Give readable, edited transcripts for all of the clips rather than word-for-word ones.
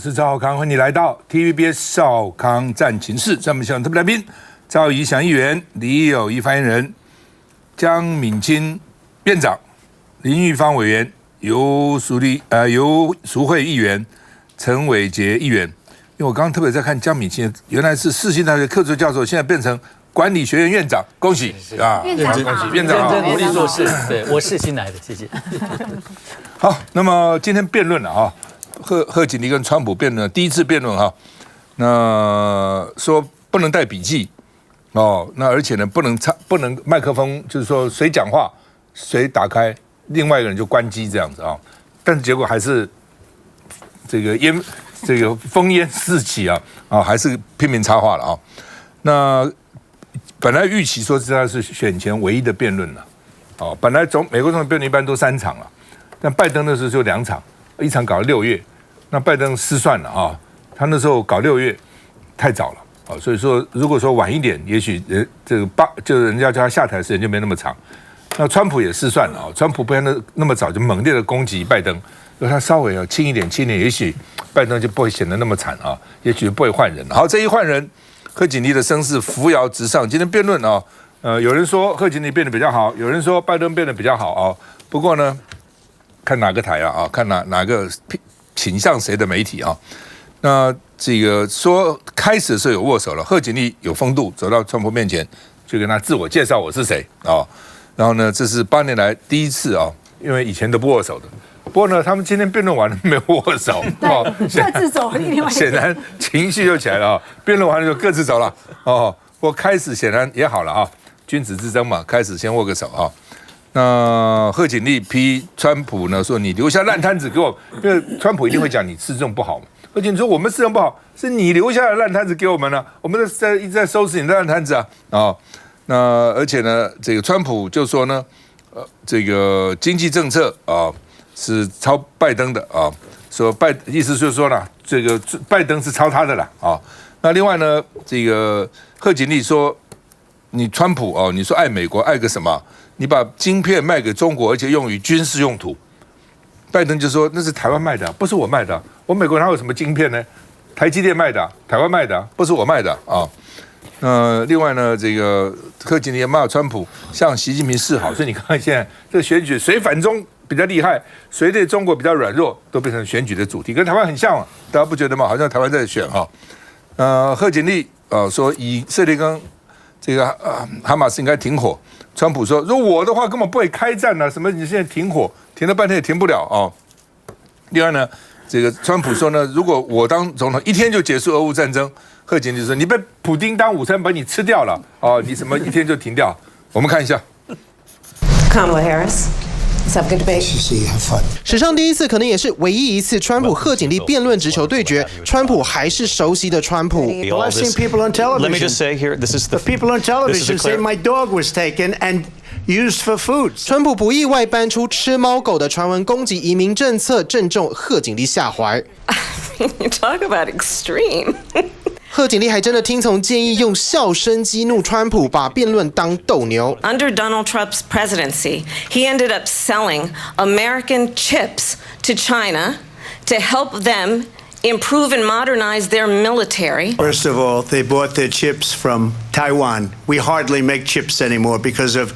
是赵少康，欢迎你来到 TVBS 少康战情室。在我们现场特别来宾，赵怡翔议员、李友仪发言人、江敏清院长、林玉芳委员、游淑慧议员、陈伟杰议员。因为我刚刚特别在看江敏清，原来是世新大学客座教授，现在变成管理学院院长，恭喜啊！院长好，院长认真努力做事。对，我世新来的，谢谢。好，那么今天辩论了啊。贺锦丽跟川普辩论第一次辩论哈，那说不能带笔记哦，那而且呢不能麦克风，就是说谁讲话谁打开，另外一个人就关机这样子啊，但是结果还是这个烽烟四起啊，还是拼命插话了啊。那本来预期说这是选前唯一的辩论了，哦，本来美国总统辩论一般都3场了，但拜登那时候就2场。一场搞6月，那拜登失算了啊！他那时候搞6月太早了啊，所以说如果说晚一点，也许就是人家叫他下台的时间就没那么长。那川普也失算了啊，川普不然那么早就猛烈的攻击拜登，如果他稍微轻一点，也许拜登就不会显得那么惨啊，也许不会换人。好，这一换人，贺锦丽的声势扶摇直上。今天辩论啊，有人说贺锦丽变得比较好，有人说拜登变得比较好啊。不过呢，看哪个台啊？看哪个倾向谁的媒体啊？那这个说开始的时候有握手了，贺锦丽有风度，走到川普面前就跟他自我介绍我是谁啊？然后呢，这是8年来第一次啊，因为以前都不握手的。不过呢，他们今天辩论完了没有握手，各自走了，显然情绪就起来了啊！辩论完了就各自走了哦。不过开始显然也好了啊，君子之争嘛，开始先握个手啊。那贺锦丽批川普呢，说你留下烂摊子给我，因为川普一定会讲你施政不好嘛。贺锦丽说我们施政不好，是你留下的烂摊子给我们呢，我们一直在收拾你的烂摊子啊。那而且呢，这个川普就说呢，这个经济政策啊是抄拜登的啊，说意思就是说呢，这个拜登是抄他的啦啊。那另外呢，这个贺锦丽说你川普哦，你说爱美国爱个什么？你把晶片卖给中国，而且用于军事用途。拜登就说那是台湾卖的，不是我卖的。我美国哪有什么晶片呢？台积电卖的，台湾卖的，不是我卖的啊。另外呢，这个贺锦丽也骂川普向习近平示好，所以你看现在这个选举谁反中比较厉害，谁对中国比较软弱，都变成选举的主题，跟台湾很像啊，大家不觉得吗？好像台湾在选哈。贺锦丽说以色列跟这个哈马斯应该停火。川普说：“如果我的话，根本不会开战啊！什么你现在停火，停了半天也停不了哦。”另外呢，这个川普说呢，如果我当总统，1天就结束俄乌战争。贺锦丽说：“你被普丁当午餐把你吃掉了哦，你什么1天就停掉？”我们看一下。Kamala Harris.Let's have a good debate. 史上第一次，可能也是唯一一次，川普贺锦丽辩论直球对决，川普还是熟悉的川普。Well, I've seen people on television. Let me just say here, this is the people on television say my dog was taken and used for food. 川普不意外搬出吃猫狗的传闻，攻击移民政策，正中贺锦丽下怀。You talk about extreme. 贺锦丽还真的听从建议，用笑声激怒川普，把辩论当斗牛。Under Donald Trump's presidency, he ended up selling American chips to China to help them improve and modernize their military. First of all, they bought their chips from Taiwan. We hardly make chips anymore because of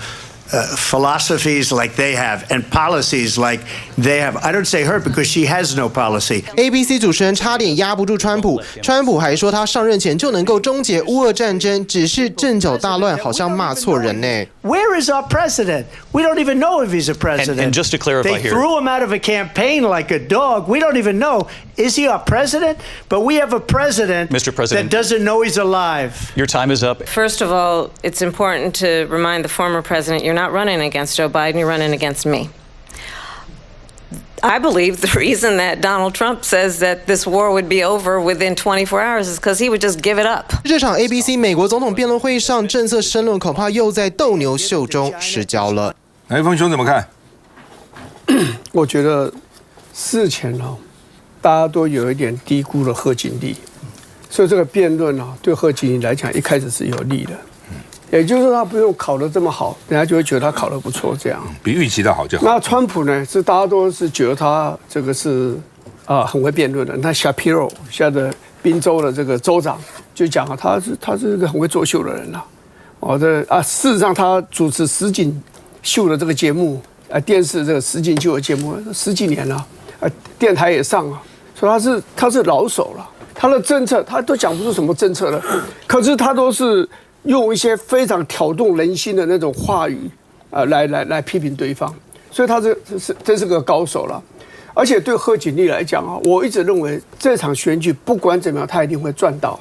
philosophies like they have and policies like they have. I don't say her because she has no policy. ABC 主持人差点压不住川普，川普还说他上任前就能够终结乌俄战争，只是阵脚大乱，好像骂错人呢。Where is our president? We don't even know if he's a president. And just to clarify they here, threw him out of a campaign like a dog. We don't even know. Is he our president? But we have a president, Mr. President, that doesn't know he's alive. Your time is up. First of all, it's important to remind the former president you're not running against Joe Biden, you're running against me. I believe the reason that Donald Trump says that this war would be over within 24 hours is because he would just give it up. 这场 ABC 美国总统辩论会上，政策申论恐怕又在斗牛秀中失焦了。来，峰兄怎么看？我觉得事前大家都有一点低估了贺锦丽，所以这个辩论对贺锦丽来讲一开始是有利的。也就是说，他不用考得这么好，人家就会觉得他考得不错，这样比预期的好就好。那川普呢，是大家都是觉得他这个是很会辩论的。那 Shapiro 现在的宾州的这个州长就讲啊，他是一个很会作秀的人啦。事实上他主持实景秀的这个节目，电视这个实景秀的节目十几年了，电台也上啊，所以他是老手了。他的政策他都讲不出什么政策了，可是他都是用一些非常挑动人心的那种话语来批评对方，所以他真是个高手了。而且对贺锦丽来讲啊，我一直认为这场选举不管怎么样，他一定会赚到，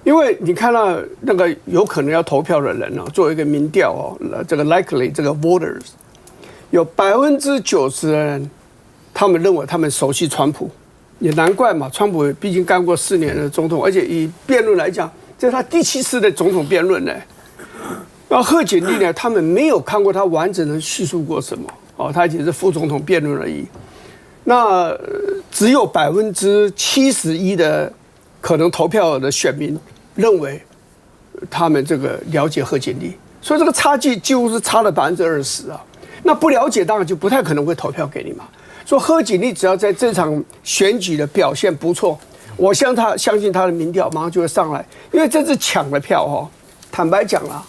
因为你看到那个有可能要投票的人呢，做一个民调哦，这个 likely 这个 voters 有90%的人，他们认为他们熟悉川普，也难怪嘛，川普毕竟干过4年的总统，而且以辩论来讲，这是他第7次的总统辩论呢。然后贺锦丽呢，他们没有看过他完整的叙述过什么哦，他只是副总统辩论而已。那只有71%的可能投票的选民认为他们这个了解贺锦丽，所以这个差距几乎是差了20%啊。那不了解当然就不太可能会投票给你嘛。说贺锦丽只要在这场选举的表现不错，我相信他的民调马上就会上来，因为这次抢的票哦，坦白讲啦，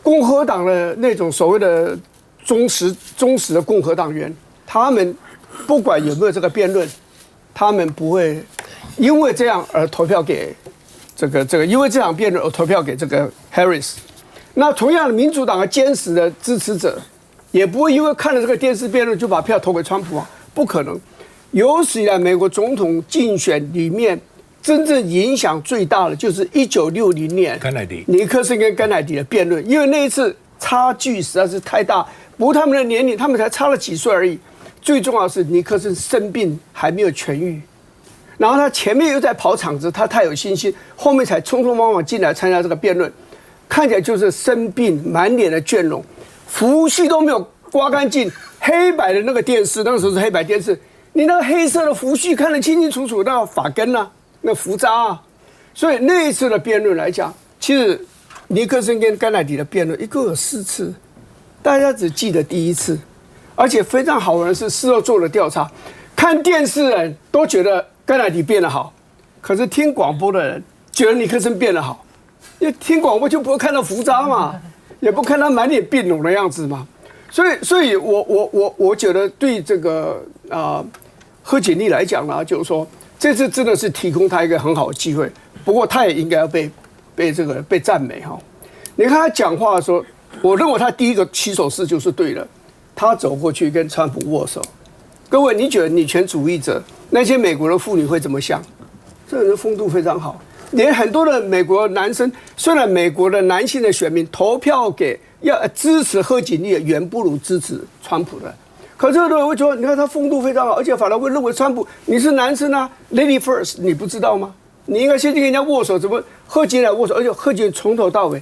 共和党的那种所谓的忠实的共和党员，他们不管有没有这个辩论，他们不会因为这样而投票给这个，因为这场辩论而投票给这个 Harris。那同样的，民主党的坚实的支持者也不会因为看了这个电视辩论就把票投给川普啊，不可能。有史以来美国总统竞选里面真正影响最大的就是1960年尼克森跟甘乃迪的辩论，因为那一次差距实在是太大，不过他们的年龄他们才差了几岁而已。最重要的是尼克森生病还没有痊愈，然后他前面又在跑场子，他太有信心，后面才匆匆忙忙进来参加这个辩论，看起来就是生病满脸的倦容，胡须都没有刮干净，黑白的那个电视，那个时候是黑白电视，你那个黑色的胡须看得清清楚楚，那个发根啊，那胡渣啊，所以那一次的辩论来讲，其实尼克森跟甘乃迪的辩论一共有4次，大家只记得第1次。而且非常好玩的是，事后做了调查，看电视的人都觉得甘乃迪变得好，可是听广播的人觉得尼克森变得好，因为听广播就不会看到胡渣嘛，也不看他满脸病容的样子嘛。所以我觉得对这个贺锦丽来讲呢，就是说这次真的是提供他一个很好的机会，不过他也应该要被赞美哈。你看他讲话的时候，我认为他第一个起手式就是对的。他走过去跟川普握手，各位，你觉得女权主义者那些美国的妇女会怎么想？这人的风度非常好，连很多的美国男生，虽然美国的男性的选民投票给要支持贺锦丽，远不如支持川普的，可是呢，会说，你看他风度非常好，而且反而会认为川普你是男生啊 ，Lady First， 你不知道吗？你应该先去跟人家握手，怎么贺锦丽来握手？而且贺锦丽从头到尾，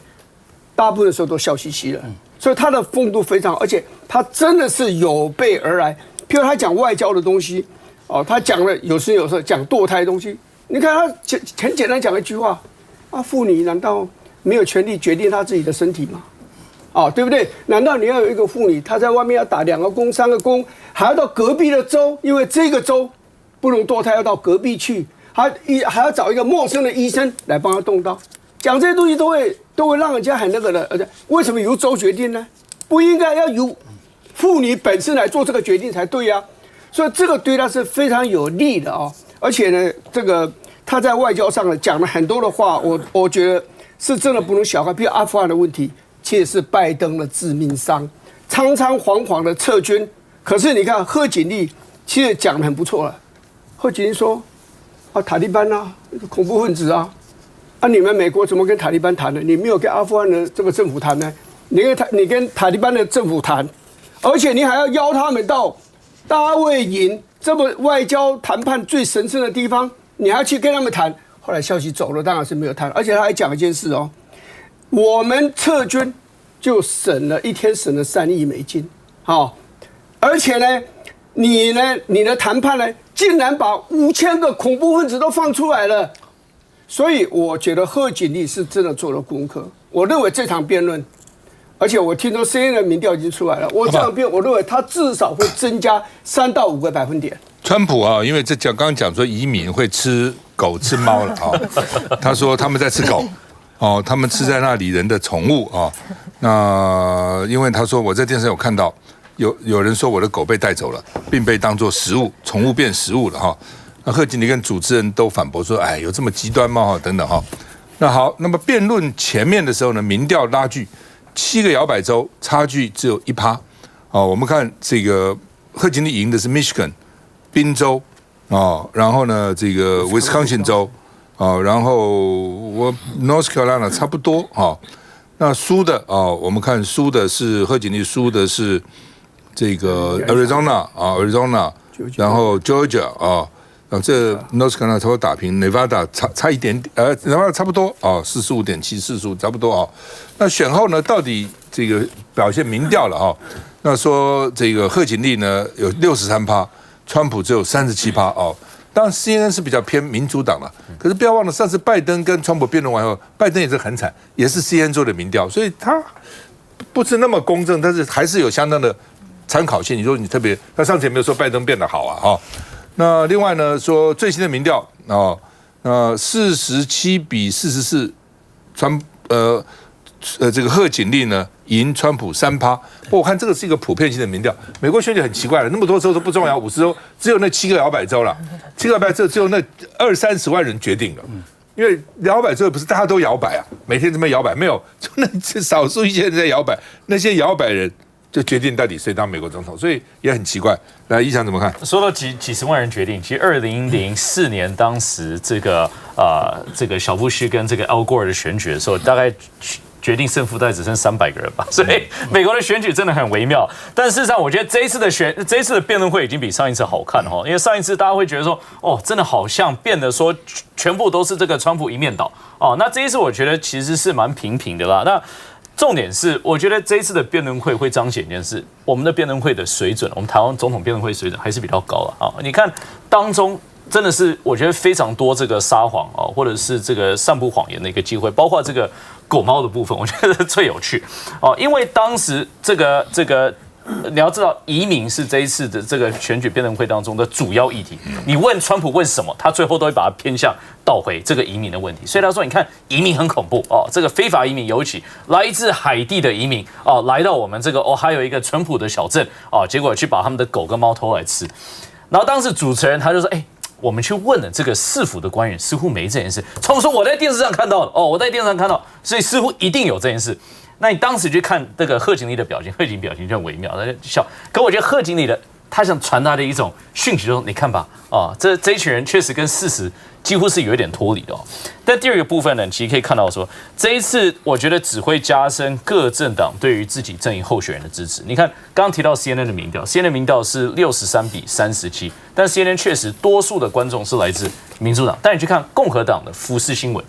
大部分的时候都笑嘻嘻的。所以他的风度非常好，而且他真的是有备而来。譬如他讲外交的东西，哦，他讲了有时候讲堕胎的东西。你看他很简单讲一句话，妇女难道没有权利决定她自己的身体吗？哦，对不对？难道你要有一个妇女，她在外面要打2个工、3个工，还要到隔壁的州，因为这个州不能堕胎，要到隔壁去，还要找一个陌生的医生来帮她动刀。讲这些东西都会让人家很那个的，而且为什么由州决定呢？不应该要由妇女本身来做这个决定才对呀。所以这个对他是非常有利的啊。而且呢，这个他在外交上呢讲了很多的话，我觉得是真的不能小看。比如阿富汗的问题，其实是拜登的致命伤，仓仓皇皇的撤军。可是你看贺锦丽其实讲得很不错了。贺锦丽说塔利班啊，恐怖分子啊。你们美国怎么跟塔利班谈呢？你没有跟阿富汗的这个政府谈呢？你跟塔利班的政府谈，而且你还要邀他们到大卫营这么外交谈判最神圣的地方，你还去跟他们谈。后来消息走了，当然是没有谈。而且他还讲一件事哦，我们撤军就省了1天省了3亿美金，好，而且呢，你的谈判呢，竟然把5000个恐怖分子都放出来了。所以我觉得贺锦丽是真的做了功课。我认为这场辩论，而且我听说CNN的民调已经出来了，我这场辩论我认为它至少会增加3到5个百分点。川普啊，因为刚刚讲说移民会吃狗吃猫了啊，他说他们在吃狗哦，他们吃在那里人的宠物啊。那因为他说我在电视上有看到有人说我的狗被带走了，并被当作食物，宠物变食物了哈。那贺锦丽跟主持人都反驳说，哎，有这么极端吗？等等哈。那好，那么辩论前面的时候呢，民调拉锯，7个摇摆州差距只有1%。哦，我们看这个贺锦丽赢的是 Michigan 宾州哦，然后呢这个 Wisconsin 州哦，然后我 North Carolina 差不多哦。那输的哦，我们看输的是贺锦丽输的是这个 Arizona，然后 Georgia 啊。这 North Carolina 差不多打平 ，Nevada 差一点，Nevada 差不多哦，45.745差不多哦。那选后呢，到底这个表现民调了哦？那说这个贺锦丽呢有63%，川普只有37%哦。当然 CNN 是比较偏民主党了，可是不要忘了上次拜登跟川普辩论完后，拜登也是很惨，也是 CNN 做的民调，所以他不是那么公正，但是还是有相当的参考性。你说你特别，他上次也没有说拜登变得好啊哈。那另外呢，说最新的民调哦，47-44，这个贺锦丽呢赢川普3%。不过我看这个是一个普遍性的民调。美国选举很奇怪了，那么多州都不重要，50州只有那7个摇摆州了，7个摇摆州只有那20-30万人决定了。因为摇摆州不是大家都摇摆啊，每天这么摇摆，没有，就那少数一些人在摇摆，那些摇摆人就决定到底谁当美国总统，所以也很奇怪。来，一翔怎么看？说到几十万人决定，其实2004年当时这个小布希跟这个 Al Gore 的选举的时候，大概决定胜负大概只剩300个人吧，所以美国的选举真的很微妙。但事实上，我觉得这一次的辩论会已经比上一次好看哈，因为上一次大家会觉得说，哦，真的好像变得说全部都是这个川普一面倒哦。那这一次我觉得其实是蛮平的啦。那重点是，我觉得这一次的辩论会会彰显一件事，我们的辩论会的水准，我们台湾总统辩论会水准还是比较高了啊。你看当中真的是我觉得非常多这个撒谎啊，或者是这个散布谎言的一个机会，包括这个狗猫的部分，我觉得最有趣哦，因为当时这个。你要知道，移民是这一次的这个选举辩论会当中的主要议题。你问川普问什么，他最后都会把它偏向倒回这个移民的问题。所以他说：“你看，移民很恐怖哦，这个非法移民，尤其来自海地的移民哦，来到我们这个还有一个淳朴的小镇哦，结果去把他们的狗跟猫偷来吃。然后当时主持人他就说：‘我们去问了这个市府的官员，似乎没这件事。’川普说：‘我在电视上看到的哦，我在电视上看到，所以似乎一定有这件事。’那你当时去看这个贺锦丽的表情，贺锦丽表情就很微妙，他就笑。可我觉得贺锦丽的他想传达的一种讯息，就是你看吧，这一群人确实跟事实几乎是有一点脱离的哦。但第二个部分呢，其实可以看到说，这一次我觉得只会加深各政党对于自己阵营候选人的支持。你看，刚刚提到 CNN 的民调 ，CNN 的民调是63-37，但 CNN 确实多数的观众是来自民主党。但你去看共和党的福斯新闻。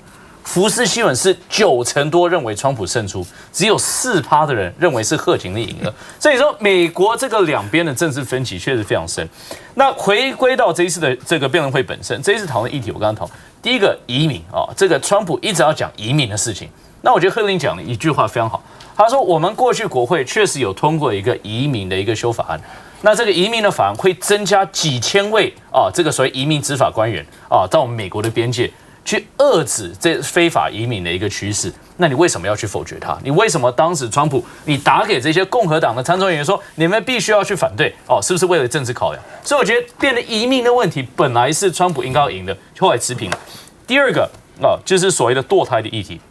福斯新闻是90%多认为川普胜出，只有4%的人认为是贺锦丽赢了。所以说，美国这个两边的政治分歧确实非常深。那回归到这一次的这个辩论会本身，这一次讨论议题，我刚刚讨论第一个移民啊，这个川普一直要讲移民的事情。那我觉得贺锦丽讲的一句话非常好，他说我们过去国会确实有通过一个移民的一个修法案。那这个移民的法案会增加几千位这个所谓移民执法官员到我们美国的边界。去遏制这非法移民的一个趋势，那你为什么要去否决它？你为什么当时川普你打给这些共和党的参众议员说你们必须要去反对是不是为了政治考量？所以我觉得变得移民的问题本来是川普应该要赢的，后来持平了。第二个就是所谓的堕胎的议题，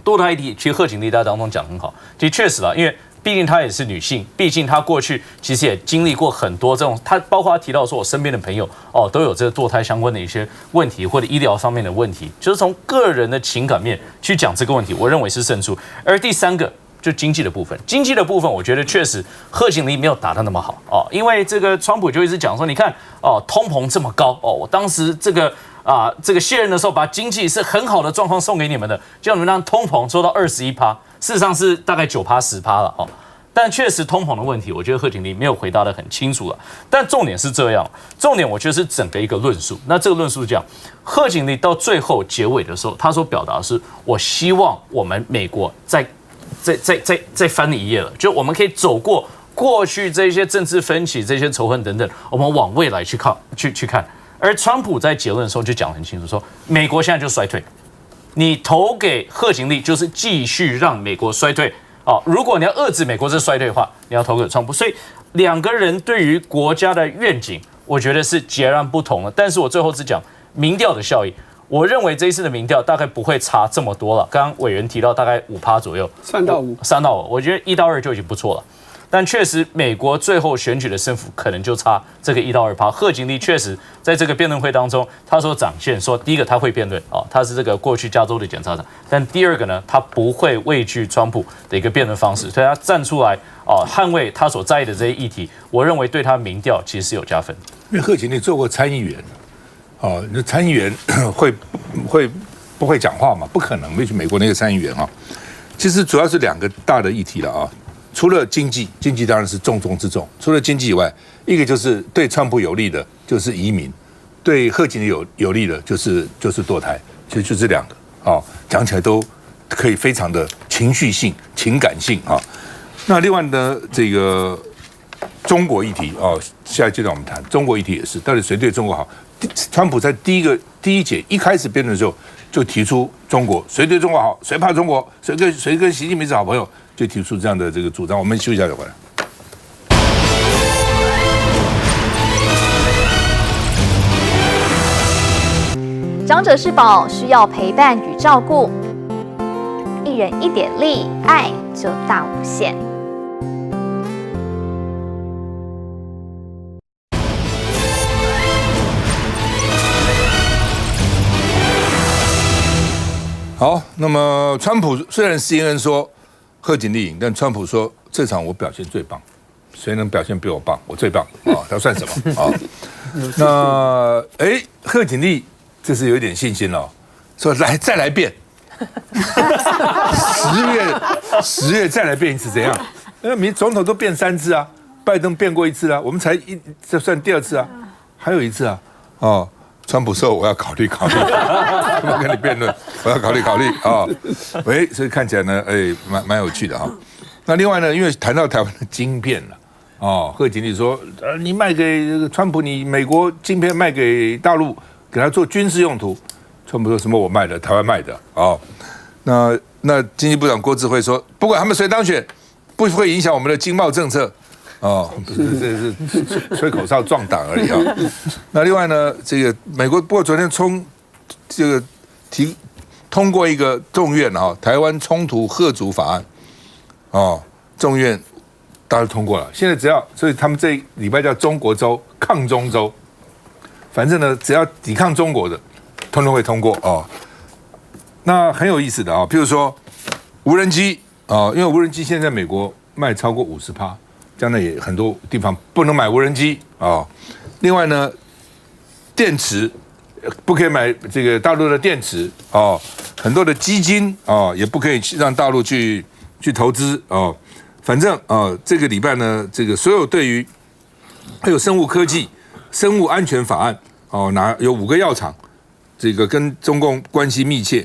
堕胎议题其实贺锦丽在当中讲得很好，其实确实因为。毕竟她也是女性，毕竟她过去其实也经历过很多这种，她包括她提到说，我身边的朋友都有这个堕胎相关的一些问题或者医疗方面的问题，就是从个人的情感面去讲这个问题，我认为是胜出。而第三个就经济的部分，我觉得确实贺锦丽没有打得那么好因为这个川普就一直讲说，你看通膨这么高我当时这个卸任的时候把经济是很好的状况送给你们的，叫你们让通膨做到21%。事实上是大概9%、10%了但确实通膨的问题，我觉得贺锦丽没有回答得很清楚了。但重点是这样，重点我觉得是整个一个论述。那这个论述是这样，贺锦丽到最后结尾的时候，他所表达的是，我希望我们美国再翻一页了，就我们可以走过过去这些政治分歧、这些仇恨等等，我们往未来去看。而川普在结论的时候就讲得很清楚，说美国现在就衰退，你投给贺锦丽就是继续让美国衰退哦。如果你要遏制美国这衰退的话，你要投给川普。所以两个人对于国家的愿景，我觉得是截然不同的。但是我最后只讲民调的效益，我认为这一次的民调大概不会差这么多了。刚刚委员提到大概5%左右，3到5，我觉得1到2就已经不错了。但确实，美国最后选举的胜负可能就差这个1到2%。贺锦丽确实在这个辩论会当中，他所展现说，第一个他会辩论哦，他是这个过去加州的检察长，但第二个呢，他不会畏惧川普的一个辩论方式，所以他站出来哦，捍卫他所在意的这些议题，我认为对他民调其实是有加分。因为贺锦丽做过参议员，哦，那参议员会不会讲话嘛？不可能，美国那个参议员啊，其实主要是2个大的议题了啊。除了经济当然是重中之重。除了经济以外，一个就是对川普有利的，就是移民；对贺锦丽有利的，就是堕胎。其实就这2个啊，讲起来都可以非常的情绪性、情感性啊。那另外呢，这个中国议题啊，下一阶段我们谈中国议题也是，到底谁对中国好？川普在第一节一开始辩论的时候就提出中国谁对中国好，谁怕中国，谁跟习近平是好朋友。就提出这样的这个主张，我们休息一下再回来。长者是宝，需要陪伴与照顾，一人一点力，爱就大无限。好，那么川普虽然 CNN 说贺锦丽赢，但川普说这场我表现最棒，谁能表现比我棒，我最棒啊！他算什么啊？那贺锦丽这是有一点信心了，说再来变，10月再来变一次怎样？因为总统都变3次啊，拜登变过1次啊，我们这算第2次啊，还有1次啊，哦。川普说：“我要考虑，我跟你辩论，我要考虑啊。”所以看起来呢，蛮有趣的哈。那另外呢，因为谈到台湾的晶片了，哦，贺锦丽说：“你卖给川普，你美国晶片卖给大陆，给他做军事用途。”川普说什么？我卖的，台湾卖的哦。那经济部长郭智慧说：“不管他们谁当选，不会影响我们的经贸政策。”哦，这是吹口哨撞党而已啊。那另外呢，这个美国不过昨天通过一个众院啊，台湾冲突吓阻法案，哦，众院当然通过了。现在所以他们这礼拜叫中国周、抗中周，反正呢，只要抵抗中国的，通通会通过哦。那很有意思的啊，譬如说无人机啊，因为无人机现在美国卖超过50%。将来也很多地方不能买无人机啊。另外呢，电池不可以买这个大陆的电池哦，很多的基金哦也不可以让大陆去投资哦。反正这个礼拜呢，这个所有对于还有生物科技、生物安全法案哦，有5个药厂，这个跟中共关系密切，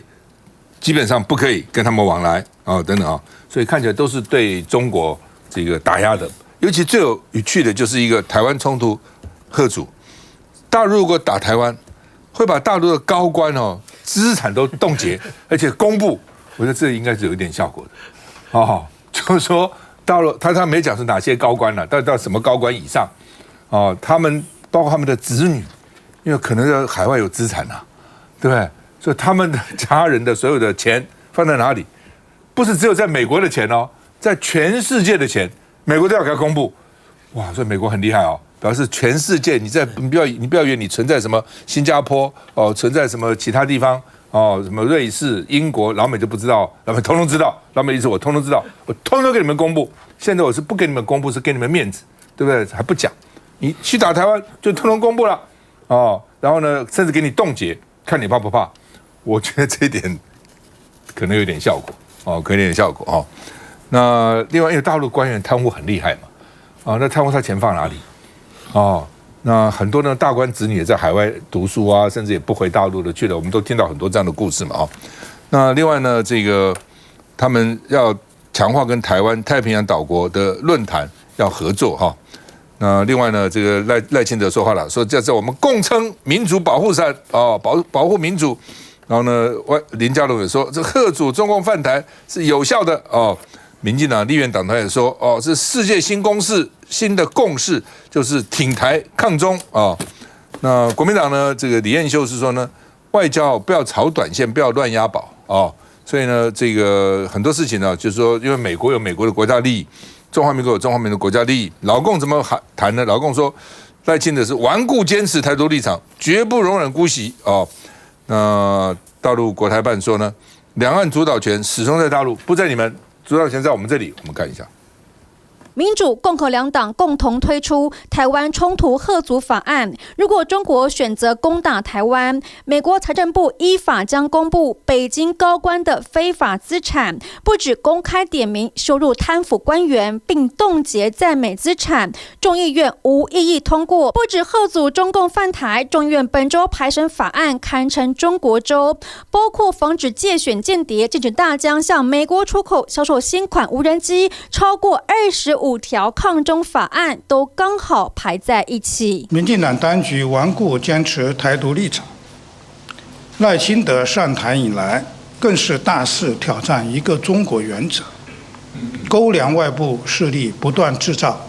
基本上不可以跟他们往来等等所以看起来都是对中国这个打压的。尤其最有趣的就是一个台湾冲突吓阻，大陆如果打台湾，会把大陆的高官资产都冻结，而且公布，我觉得这应该是有一点效果的就是说大陆他没讲是哪些高官了，到什么高官以上他们包括他们的子女，因为可能在海外有资产对不对？所以他们的家人的所有的钱放在哪里？不是只有在美国的钱在全世界的钱。美国都要给他公布，哇！所以美国很厉害表示全世界你不要以为你存在什么新加坡存在什么其他地方什么瑞士、英国，老美就不知道，老美通通知道，老美意思我通通知道，我通通给你们公布。现在我是不给你们公布，是给你们面子，对不对？还不讲，你去打台湾就通通公布了然后呢，甚至给你冻结，看你怕不怕？我觉得这一点可能有点效果可能有点效果那另外，因为大陆官员贪污很厉害嘛，那贪污他钱放哪里？那很多呢大官子女也在海外读书啊，甚至也不回大陆的去了，我们都听到很多这样的故事嘛那另外呢，这个他们要强化跟台湾太平洋岛国的论坛，要合作哈。那另外呢，这个赖清德说话了，说这是我们共称民主保护伞哦，保护民主。然后呢，林佳龙也说，这嚇阻中共犯台是有效的哦。民进党立院党团也说，哦，这世界新的共识就是挺台抗中啊。那国民党呢，这个李彦秀是说呢，外交不要炒短线，不要乱押宝哦。所以呢，这个很多事情呢，就是说，因为美国有美国的国家利益，中华民国有中华民国的国家利益。老共怎么谈呢？老共说，赖清德是顽固坚持台独立场，绝不容忍姑息哦。那大陆国台办说呢，两岸主导权始终在大陆，不在你们，主导权在我们这里。我们看一下。民主、共和两党共同推出台湾冲突嚇阻法案。如果中国选择攻打台湾，美国财政部依法将公布北京高官的非法资产，不只公开点名羞辱贪腐官员，并冻结在美资产。众议院无异议通过，不止嚇阻中共犯台，众议院本周排审法案堪称中国周，包括防止借选间谍、禁止大疆向美国出口销售新款无人机，超过25条抗中法案都刚好排在一起。民进党当局顽固坚持台独立场，赖清德上台以来，更是大肆挑战一个中国原则，勾连外部势力，不断制造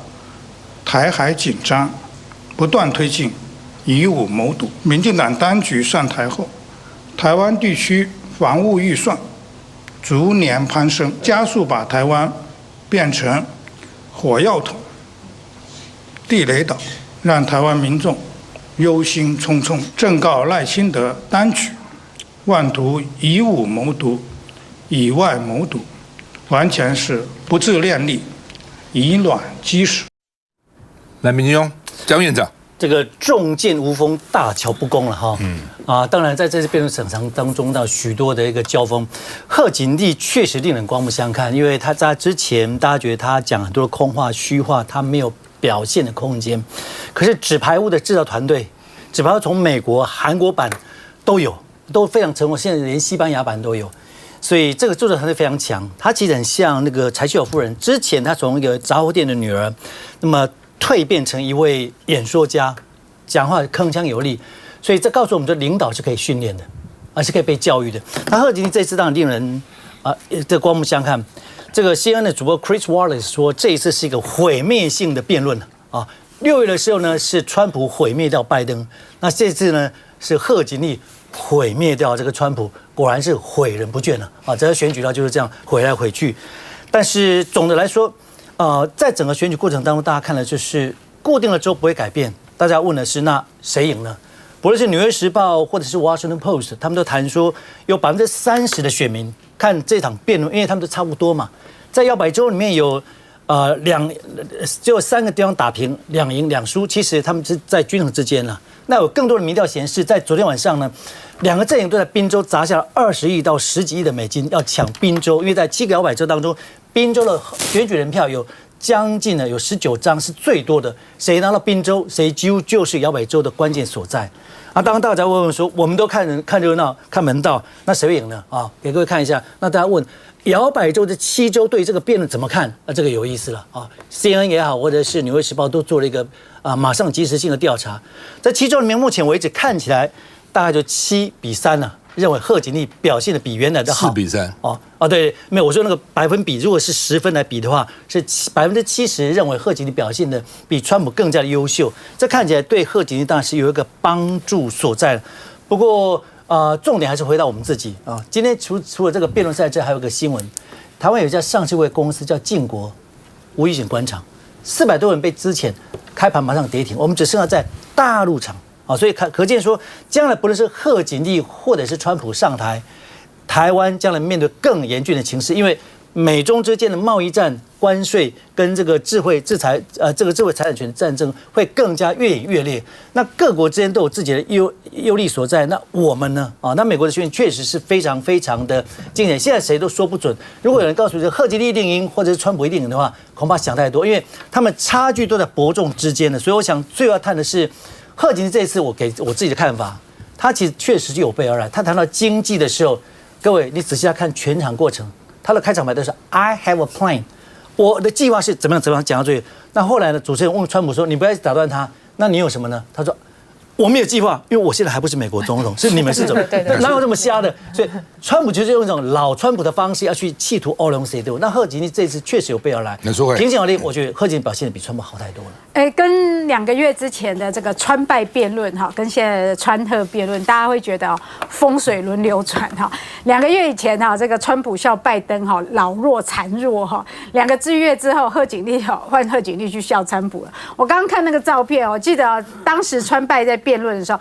台海紧张，不断推进以武谋独。民进党当局上台后，台湾地区防务预算逐年攀升，加速把台湾变成火药桶、地雷岛，让台湾民众忧心忡忡。正告赖清德当局，妄图以武谋独、以外谋独，完全是不自量力、以卵击石。来，民进党江院长，这个重剑无锋，大巧不工了哈。当然在这次辩论审查当中，到许多的一个交锋，贺锦丽确实令人刮目相看，因为他在之前大家觉得他讲很多的空话、虚话，他没有表现的空间。可是纸牌屋的制造团队，纸牌屋从美国、韩国版都有，都非常成功，现在连西班牙版都有。所以这个作者团队非常强，他其实很像那个柴契尔夫人，之前他从一个杂货店的女儿，那么蜕变成一位演说家，讲话铿锵有力，所以这告诉我们，这领导是可以训练的，而是可以被教育的。那贺锦丽这次当然令人这刮目相看。这个 CNN 的主播 Chris Wallace 说，这一次是一个毁灭性的辩论啊。6月的时候呢，是川普毁灭掉拜登，那这次呢是贺锦丽毁灭掉这个川普，果然是毁人不倦了啊！这个选举它就是这样毁来毁去。但是总的来说，在整个选举过程当中，大家看的就是固定的州不会改变。大家问的是，那谁赢呢？不论是《纽约时报》或者是《Washington Post》，他们都谈说有30%的选民看这场辩论，因为他们都差不多嘛。在摇摆州里面有就3个地方打平，2赢2输，其实他们是在均衡之间了。那有更多的民调显示，在昨天晚上呢，2个阵营都在宾州砸下了20亿到10几亿的美金，要抢宾州，因为在7个摇摆州当中，宾州的选举人票有将近有19张是最多的，谁拿到宾州，谁几乎就是摇摆州的关键所在。当大家问说，我们都看热闹、看门道，那谁会赢呢？给各位看一下。那大家问，摇摆州的7州对这个辩论怎么看？这个有意思了啊。CNN 也好，或者是《纽约时报》都做了一个马上即时性的调查，在7州里面，目前为止看起来大概就7比3了。认为贺锦丽表现的比原来的好，4比3。对，没有，我说那个百分比，如果是10分来比的话，是70%认为贺锦丽表现的比川普更加的优秀。这看起来对贺锦丽当然是有一个帮助所在。不过重点还是回到我们自己啊。今天除了这个辩论赛之外，还有个新闻，台湾有一家上市会公司叫晋国无预警关厂，400多人被资遣，开盘马上跌停，我们只剩下在大陆厂。所以可见说，将来不论是贺锦丽或者是川普上台，台湾将来面对更严峻的情势，因为美中之间的贸易战、关税跟这个智慧财产权战争会更加越演越烈。那各国之间都有自己的优利所在。那我们呢？那美国的选举确实是非常非常的惊险，现在谁都说不准。如果有人告诉你贺锦丽一定赢，或者是川普一定赢的话，恐怕想太多，因为他们差距都在伯仲之间的。所以我想最要谈的是。贺锦丽这一次，我给我自己的看法，他其实确实就有备而来。他谈到经济的时候，各位你仔细来看全场过程，他的开场白都是 I have a plan， 我的计划是怎么样，讲到最后，那后来呢，主持人问川普说：“你不要打断他，那你有什么呢？”他说：“我没有计划，因为我现在还不是美国总统，是你们是总统，哪有这么瞎的？”所以川普就是用一种老川普的方式要去企图欧龙 C 对。那贺锦丽这次确实有备而来，平心而论，我觉得贺锦丽表现的比川普好太多了。跟2个月之前的这个川拜辩论哈，跟现在的川贺辩论，大家会觉得风水轮流转哈。2个月以前哈，这个川普笑拜登哈老弱残弱哈，2个月之后，贺锦丽换贺锦丽去笑川普了。我刚刚看那个照片，我记得当时川拜在辩论的时候，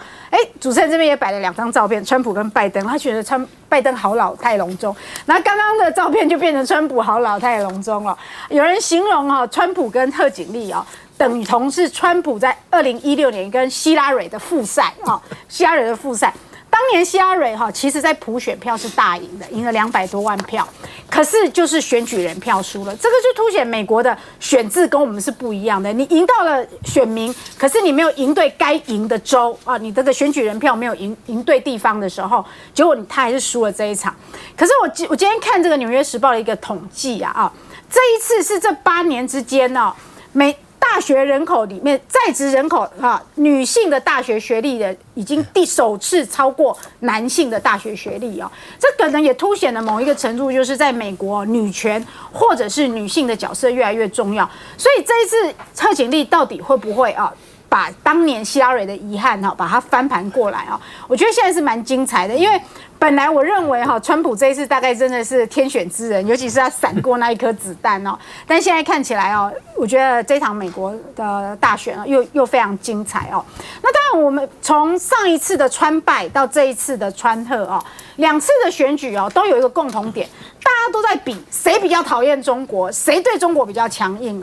主持人这边也摆了2张照片，川普跟拜登，他觉得拜登好老态龙钟，然后刚刚的照片就变成川普好老态龙钟了。有人形容川普跟贺锦丽等同是川普在2016年跟希拉蕊的复赛希拉蕊的复赛。当年希拉蕊其实在普选票是大赢的，赢了200多万票，可是就是选举人票输了，这个就凸显美国的选制跟我们是不一样的。你赢到了选民，可是你没有赢对该赢的州你这个选举人票没有赢对地方的时候，结果他还是输了这一场。可是我今天看这个《纽约时报》的一个统计这一次是这8年之间大学人口里面，在职人口女性的大学学历的已经首次超过男性的大学学历这可能也凸显了某一个程度，就是在美国女权或者是女性的角色越来越重要。所以这一次贺锦丽到底会不会把当年希拉蕊的遗憾把它翻盘过来我觉得现在是蛮精彩的，因为本来我认为川普这一次大概真的是天选之人，尤其是他闪过那一颗子弹但现在看起来我觉得这场美国的大选又非常精彩那当然我们从上一次的川拜到这一次的川贺2次的选举都有一个共同点，大家都在比谁比较讨厌中国，谁对中国比较强硬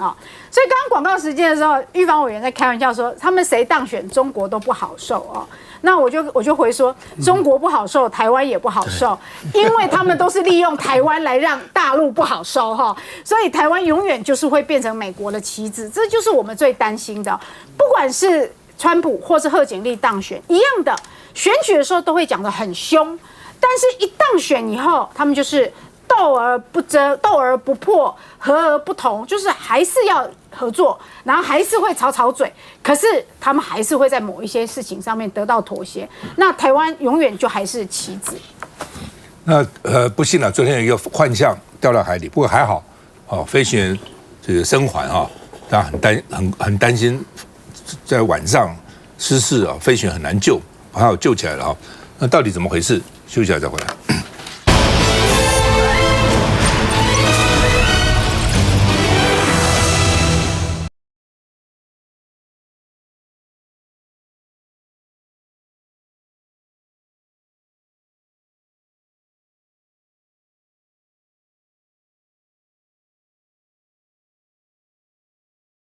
所以刚刚广告时间的时候，玉芳委员在开玩笑说，他们谁当选，中国都不好受那我就回说，中国不好受，台湾也不好受，因为他们都是利用台湾来让大陆不好受所以台湾永远就是会变成美国的棋子，这就是我们最担心的。不管是川普或是贺锦丽当选一样的，选举的时候都会讲得很凶，但是一当选以后，他们就是斗而不争，斗而不破，和而不同，就是还是要合作，然后还是会吵嘴，可是他们还是会在某一些事情上面得到妥协。那台湾永远就还是棋子。那不幸了，昨天有一个幻象掉到海里，不过还好飞行员这个生还大家很担心，在晚上失事飞行员很难救，还好救起来了那到底怎么回事？休息一下再回来。